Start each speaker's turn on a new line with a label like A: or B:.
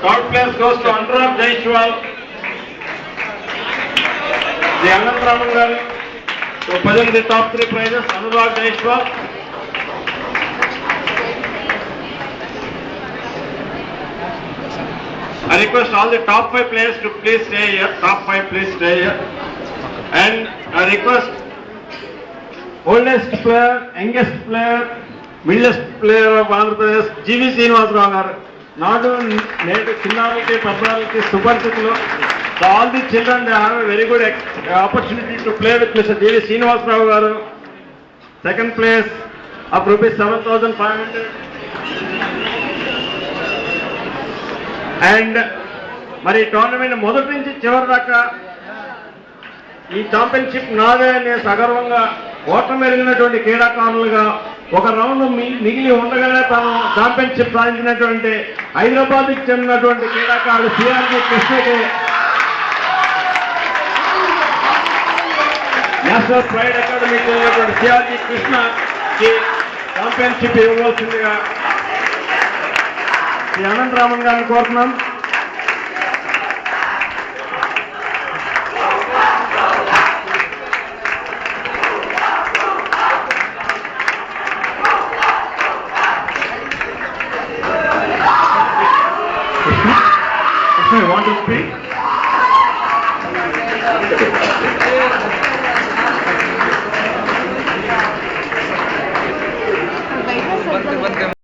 A: Third place goes to Anurag Jaiswal. The Anand Raman to present the top 3 prizes. Anurag Jaiswal. I request all the top 5 players to please stay here. Top 5 please stay here. And I request oldest player, youngest player, middlest player of Andhra Pradesh, G.V. Srinivasarao garu. Nadu nedu chinnaliki peddaliki suparchitulo. So all the children, they have a very good opportunity to play with Mr. G.V. Srinivasarao garu. Second place of rupees 7,500. And మరి tournament మొదటి నుంచి చివరి దాకా ఈ championship నాదే అనే సగర్వంగా ఓటమి ఎరిగినటువంటి క్రీడాకారులుగా ఒక రౌండ్ మిగిలి ఉండగానే తాను ఛాంపియన్షిప్ సాధించినటువంటి హైదరాబాద్కి చెందినటువంటి క్రీడాకారుడు సిఆర్జీ కృష్ణకి నేషనల్ ప్రైడ్ అకాడమీకి చెందినటువంటి సిఆర్జీ కృష్ణకి ఛాంపియన్షిప్ ఇవ్వవలసిందిగా శ్రీ అనంత రామన్ గారిని కోరుతున్నాం. You want to speak?